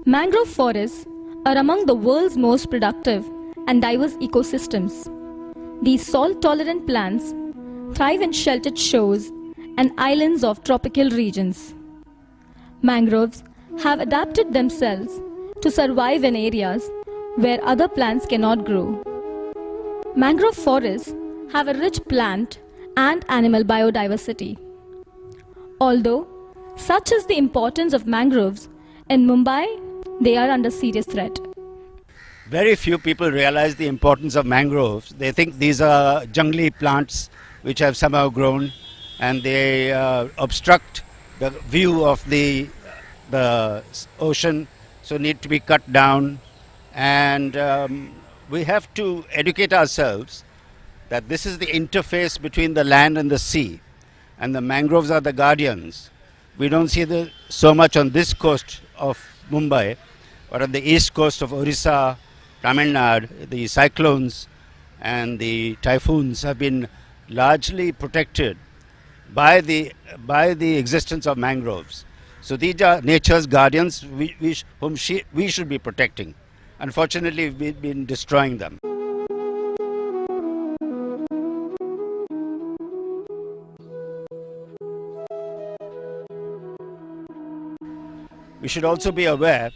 Mangrove forests are among the world's most productive and diverse ecosystems. These salt-tolerant plants thrive in sheltered shores and islands of tropical regions. Mangroves have adapted themselves to survive in areas where other plants cannot grow. Mangrove forests have a rich plant and animal biodiversity. Although such is the importance of mangroves, in Mumbai they are under serious threat. Very few people realize the importance of mangroves. They think these are jungly plants which have somehow grown, and they obstruct the view of the ocean, so need to be cut down. And we have to educate ourselves that this is the interface between the land and the sea, and the mangroves are the guardians. We don't see so much on this coast of Mumbai, but on the east coast of Orissa, Tamil Nadu, the cyclones and the typhoons have been largely protected by the existence of mangroves. So these are nature's guardians whom we should be protecting. Unfortunately, we've been destroying them. We should also be aware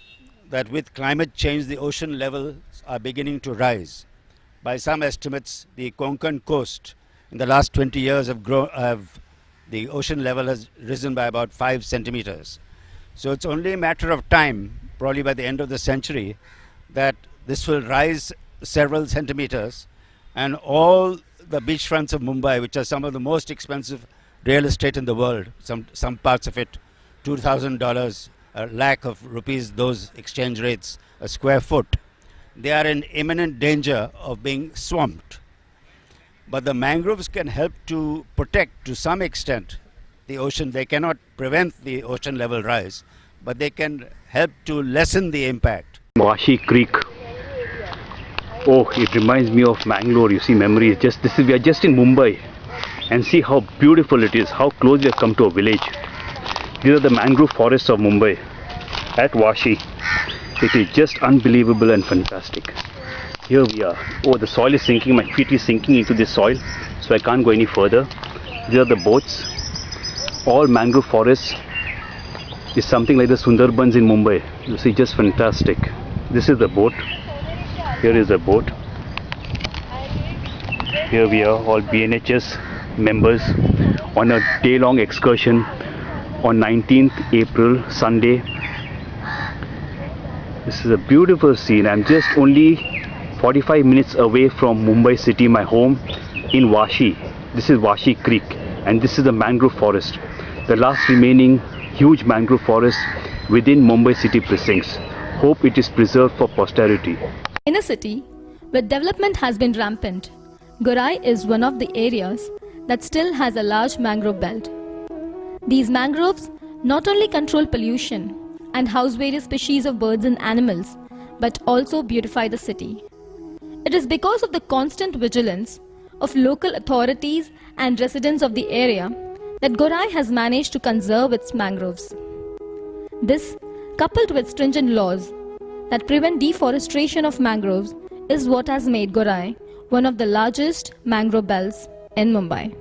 that with climate change, the ocean levels are beginning to rise. By some estimates, the Konkan coast in the last 20 years the ocean level has risen by about 5 centimeters. So it's only a matter of time, probably by the end of the century, that this will rise several centimeters, and all the beachfronts of Mumbai, which are some of the most expensive real estate in the world, some parts of it $2,000 a lakh of rupees, those exchange rates a square foot, they are in imminent danger of being swamped. But the mangroves can help to protect to some extent the ocean. They cannot prevent the ocean level rise, but they can help to lessen the impact. Washi Creek. Oh, it reminds me of Mangalore. You see, memories. We are just in Mumbai, and see how beautiful it is. How close we have come to a village. These are the mangrove forests of Mumbai at Washi. It is just unbelievable and fantastic. Here we are. Oh, the soil is sinking. My feet is sinking into this soil, so I can't go any further. These are the boats. All mangrove forests is something like the Sundarbans in Mumbai. You see, just fantastic. This is the boat. Here is the boat. Here we are, all BNHS members on a day-long excursion on 19th April, Sunday. This is a beautiful scene. I'm just only 45 minutes away from Mumbai city, my home in Washi. This is Washi Creek, and this is the mangrove forest, the last remaining huge mangrove forest within Mumbai city precincts. Hope it is preserved for posterity. In a city where development has been rampant, Gorai is one of the areas that still has a large mangrove belt. These mangroves not only control pollution and house various species of birds and animals, but also beautify the city. It is because of the constant vigilance of local authorities and residents of the area that Gorai has managed to conserve its mangroves. This, coupled with stringent laws that prevent deforestation of mangroves, is what has made Gorai one of the largest mangrove belts in Mumbai.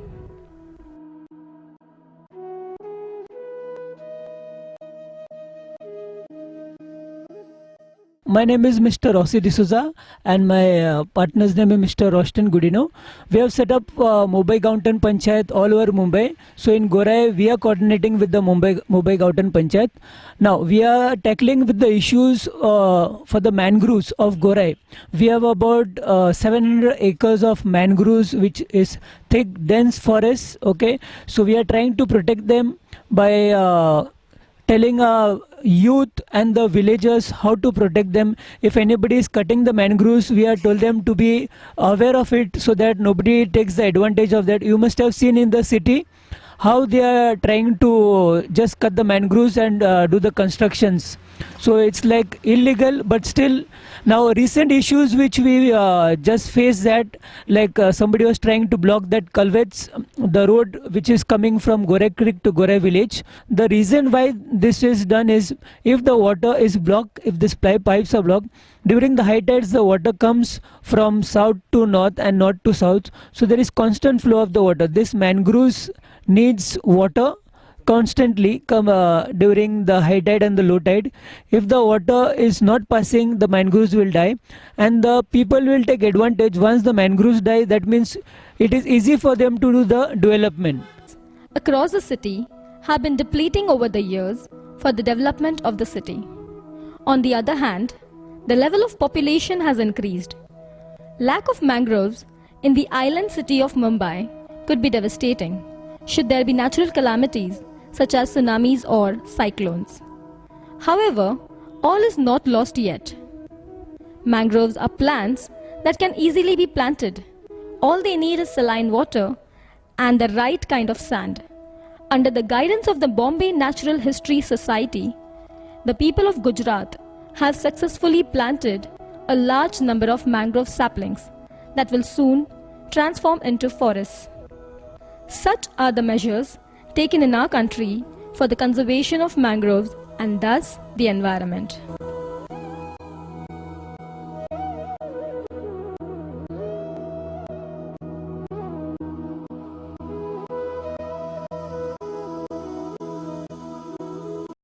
My name is Mr. Rossi D'Souza, and my partner's name is Mr. Roshan Gudino. We have set up Mumbai Gauntan Panchayat all over Mumbai. So in Gorai, we are coordinating with the Mumbai Gauntan Panchayat. Now we are tackling with the issues for the mangroves of Gorai. We have about 700 acres of mangroves, which is thick, dense forests. Okay, so we are trying to protect them by telling youth and the villagers how to protect them. If anybody is cutting the mangroves, we have told them to be aware of it so that nobody takes the advantage of that. You must have seen in the city how they are trying to just cut the mangroves and do the constructions. So it's like illegal, but still now recent issues which we just faced, that like somebody was trying to block that culverts, the road which is coming from Gorai Creek to Gorai village. The reason why this is done is, if the water is blocked, if these pipes are blocked, during the high tides the water comes from south to north and north to south, so there is constant flow of the water. This mangroves needs water constantly during the high tide and the low tide. If the water is not passing, the mangroves will die, and the people will take advantage. Once the mangroves die, that means it is easy for them to do the development. Across the city have been depleting over the years for the development of the city. On the other hand, the level of population has increased. Lack of mangroves in the island city of Mumbai could be devastating should there be natural calamities such as tsunamis or cyclones. However, all is not lost yet. Mangroves are plants that can easily be planted. All they need is saline water and the right kind of sand. Under the guidance of the Bombay Natural History Society, the people of Gujarat have successfully planted a large number of mangrove saplings that will soon transform into forests. Such are the measures taken in our country for the conservation of mangroves and thus the environment.